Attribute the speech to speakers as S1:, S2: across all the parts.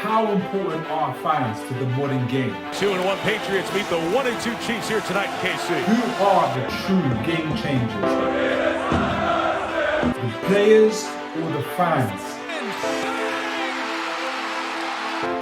S1: How important are fans to the modern game?
S2: 2-1 Patriots meet the 1-2 Chiefs here tonight in KC.
S1: Who are the true game changers? The players or the fans?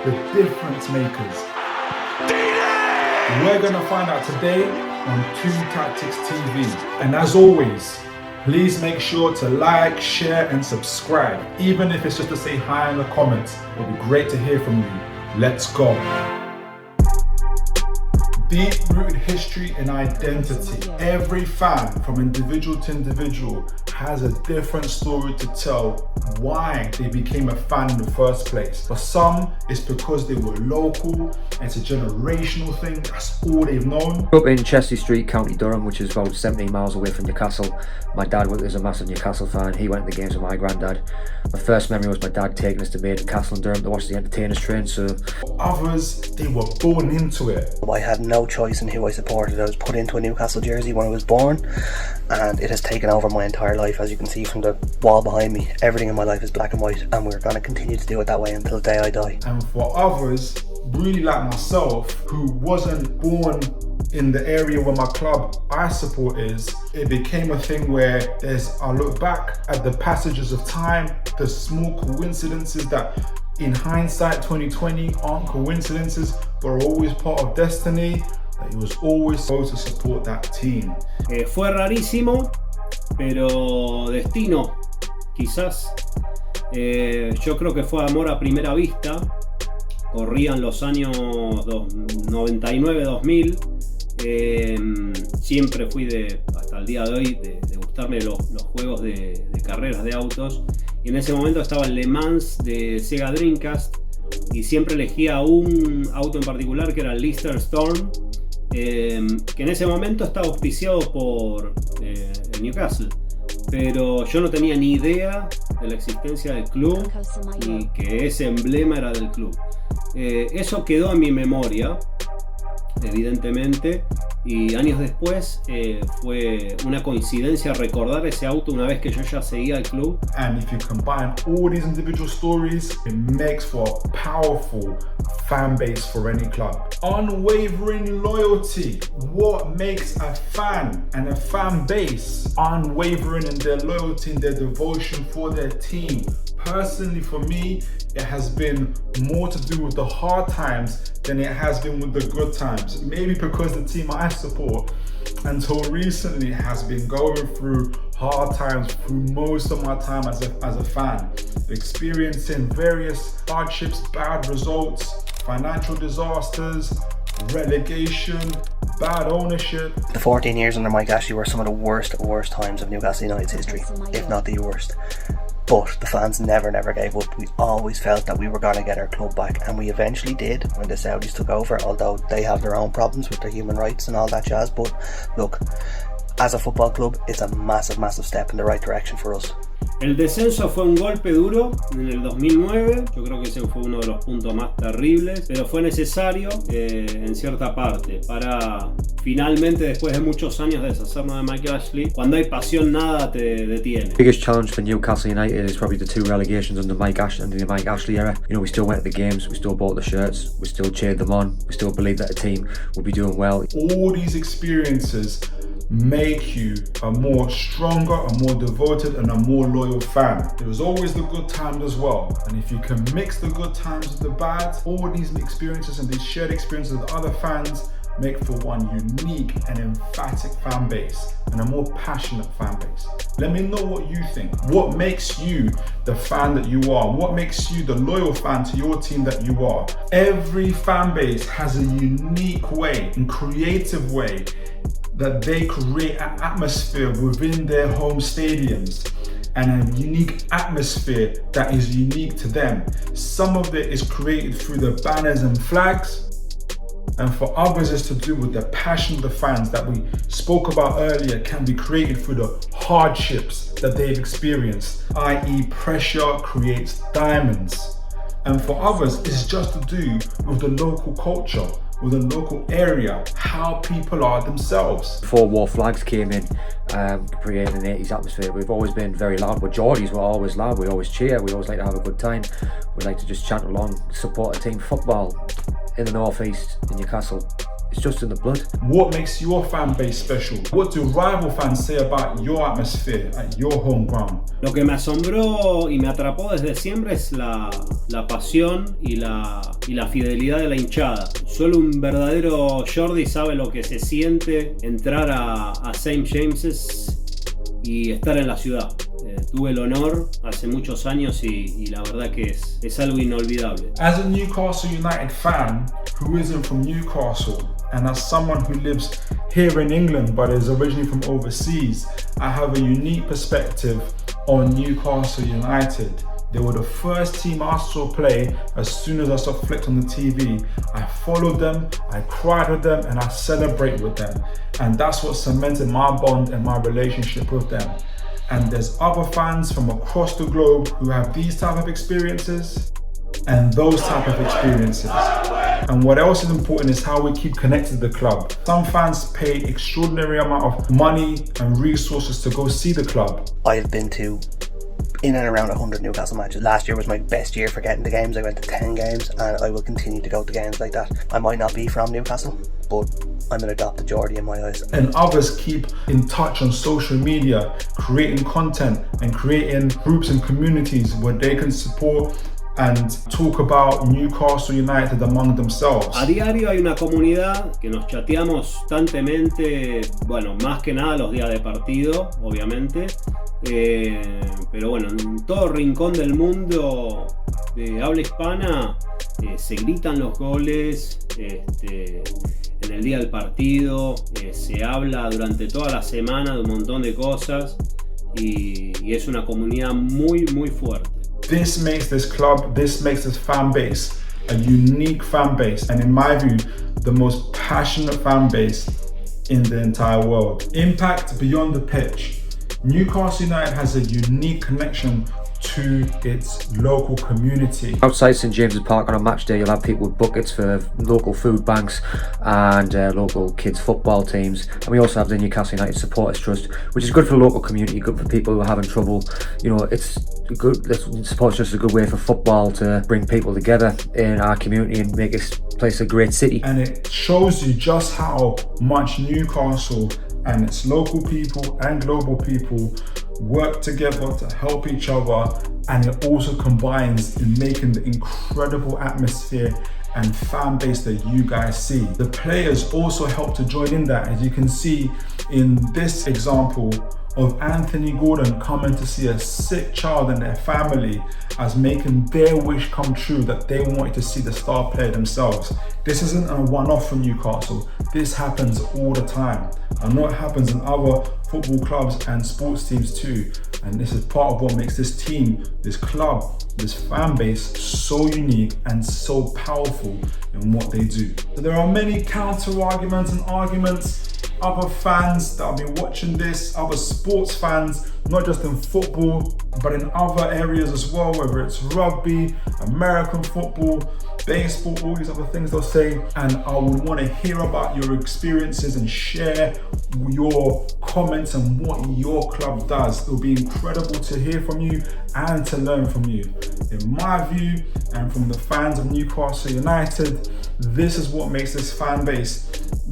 S1: The difference makers. We're gonna find out today on Toon Tactics TV. And as always, please make sure to like, share and subscribe. Even if it's just to say hi in the comments, it'll be great to hear from you. Let's go. Deep-rooted history and identity. Every fan, from individual to individual, has a different story to tell why they became a fan in the first place. For some, it's because they were local, it's a generational thing, that's all they've known.
S3: Up in Chelsea Street, County Durham, which is about 17 miles away from Newcastle. My dad was a massive Newcastle fan. He went to the games with my granddad. My first memory was my dad taking us to Maiden Castle in Durham to watch the entertainers train. So
S1: for others, they were born into it.
S4: I had no choice in who I supported. I was put into a Newcastle jersey when I was born, and it has taken over my entire life. As you can see from the wall behind me, everything in my life is black and white, and we're going to continue to do it that way until the day I die.
S1: And for others, really like myself, who wasn't born in the area where my club I support is, it became a thing where I look back at the passages of time, the small coincidences that in hindsight 2020 aren't coincidences but are always part of destiny, that he was always supposed to support that team.
S5: Fue rarísimo, pero destino, quizás. Yo creo que fue amor a primera vista. Corrían los años 99-2000. Siempre fui hasta el día de hoy, de gustarme los juegos de carreras de autos. Y en ese momento estaba el Le Mans de Sega Dreamcast. Y siempre elegía un auto en particular que era el Lister Storm. Que en ese momento estaba auspiciado por el Newcastle, pero yo no tenía ni idea de la existencia del club y que ese emblema era del club. Eso quedó en mi memoria, evidentemente, y años después fue una coincidencia recordar ese auto una vez que yo ya seguía al club.
S1: And if you combine all these individual stories, it makes for a powerful fan base for any club. Unwavering loyalty. What makes a fan and a fan base unwavering in their loyalty and their devotion for their team? Personally, for me, it has been more to do with the hard times than it has been with the good times. Maybe because the team I support until recently has been going through hard times through most of my time as a fan, experiencing various hardships, bad results, financial disasters, relegation, bad ownership.
S4: The 14 years under Mike Ashley were some of the worst times of Newcastle United's history, if not the worst. But the fans never gave up. We always felt that we were going to get our club back, and we eventually did when the Saudis took over, although they have their own problems with their human rights and all that jazz. But look, as a football club, it's a massive step in the right direction for us.
S5: El descenso fue un golpe duro en el 2009, yo creo que ese fue uno de los puntos más terribles, pero fue necesario en cierta parte para finalmente, después de muchos años, deshacernos de Mike Ashley. Cuando hay pasión, nada te detiene.
S3: Biggest challenge for Newcastle United is probably the 2 relegations under the Mike Ashley era. You know, we still went to the games, we still bought the shirts, we still cheered them on, we still believed that the team would be doing well.
S1: All these experiences make you a more stronger, a more devoted and a more loyal fan. There was always the good times as well, and if you can mix the good times with the bad, all these experiences and these shared experiences with other fans make for one unique and emphatic fan base and a more passionate fan base. Let me know what you think. What makes you the fan that you are? What makes you the loyal fan to your team that you are? Every fan base has a unique way and creative way that they create an atmosphere within their home stadiums and a unique atmosphere that is unique to them. Some of it is created through the banners and flags, and for others it's to do with the passion of the fans that we spoke about earlier, can be created through the hardships that they've experienced, i.e. pressure creates diamonds. And for others, it's just to do with the local culture, or the local area, how people are themselves.
S3: Before War Flags came in, creating an 80s atmosphere, we've always been very loud. We're Geordies, we're always loud, we always cheer, we always like to have a good time. We like to just chant along, support a team. Football in the northeast, in Newcastle, it's just in the blood.
S1: What makes your fan base special? What do rival fans say about your atmosphere at your home ground?
S5: Lo que me asombró y me atrapó desde siempre es la pasión y la fidelidad de la hinchada. Solo un verdadero Jordi sabe lo que se siente entrar a St. James's y estar en la ciudad. Tuve el honor hace muchos años y la verdad que es algo inolvidable.
S1: As a Newcastle United fan who isn't from Newcastle, and as someone who lives here in England but is originally from overseas, I have a unique perspective on Newcastle United. They were the first team I saw play as soon as I saw flicked on the TV. I followed them, I cried with them, and I celebrate with them. And that's what cemented my bond and my relationship with them. And there's other fans from across the globe who have these type of experiences and those type of experiences. And what else is important is how we keep connected to the club. Some fans pay extraordinary amount of money and resources to go see the club.
S4: I've been to in and around 100 Newcastle matches. Last year was my best year for getting to games. I went to 10 games and I will continue to go to games like that. I might not be from Newcastle, but I'm an adopted Geordie in my eyes.
S1: And others keep in touch on social media, creating content and creating groups and communities where they can support and talk about Newcastle United among themselves.
S5: A diario hay una comunidad que nos chateamos constantemente, bueno, más que nada los días de partido, obviamente, pero bueno, en todo rincón del mundo de habla hispana se gritan los goles, en el día del partido, se habla durante toda la semana de un montón de cosas y es una comunidad muy muy fuerte.
S1: This makes this club, this makes this fan base a unique fan base, and in my view, the most passionate fan base in the entire world. Impact beyond the pitch. Newcastle United has a unique connection to its local community.
S3: Outside St James's Park on a match day, you'll have people with buckets for local food banks and local kids football teams. And we also have the Newcastle United Supporters Trust, which is good for the local community, good for people who are having trouble. You know, it's good. Supporters Trust is a good way for football to bring people together in our community and make this place a great city.
S1: And it shows you just how much Newcastle and its local people and global people work together to help each other, and it also combines in making the incredible atmosphere and fan base that you guys see. The players also help to join in that, as you can see in this example of Anthony Gordon coming to see a sick child and their family as making their wish come true that they wanted to see the star player themselves. This isn't a one-off for Newcastle. This happens all the time. I know it happens in other football clubs and sports teams too. And this is part of what makes this team, this club, this fan base so unique and so powerful in what they do. So there are many counter arguments and arguments. Other fans that have been watching this, other sports fans, not just in football, but in other areas as well, whether it's rugby, American football, baseball, all these other things they'll say. And I would want to hear about your experiences and share your comments and what your club does. It'll be incredible to hear from you and to learn from you. In my view, and from the fans of Newcastle United, this is what makes this fan base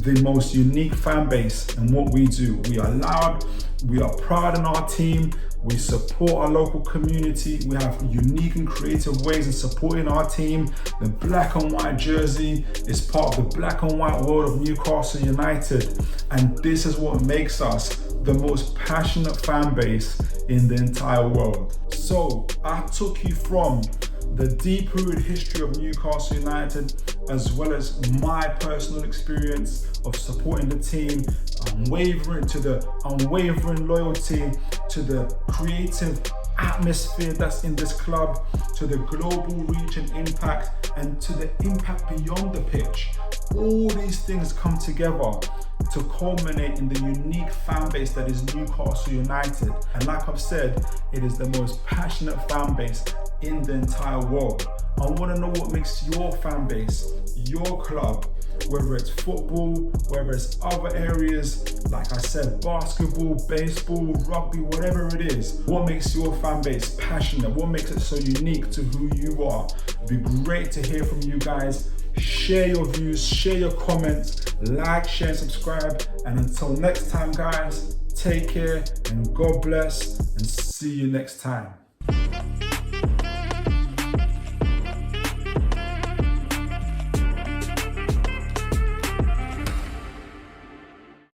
S1: the most unique fan base in what we do. We are loud, we are proud in our team, we support our local community, we have unique and creative ways in supporting our team. The black and white jersey is part of the black and white world of Newcastle United, and this is what makes us the most passionate fan base in the entire world. So I took you from the deep-rooted history of Newcastle United, as well as my personal experience of supporting the team, unwavering loyalty to the creative atmosphere that's in this club, to the global reach and impact, and to the impact beyond the pitch. All these things come together to culminate in the unique fan base that is Newcastle United. And like I've said, it is the most passionate fan base in the entire world. I want to know what makes your fan base, your club, whether it's football, whether it's other areas, like I said, basketball, baseball, rugby, whatever it is. What makes your fan base passionate? What makes it so unique to who you are? It'd be great to hear from you guys. Share your views, share your comments, like, share, and subscribe. And until next time, guys, take care and God bless, and see you next time.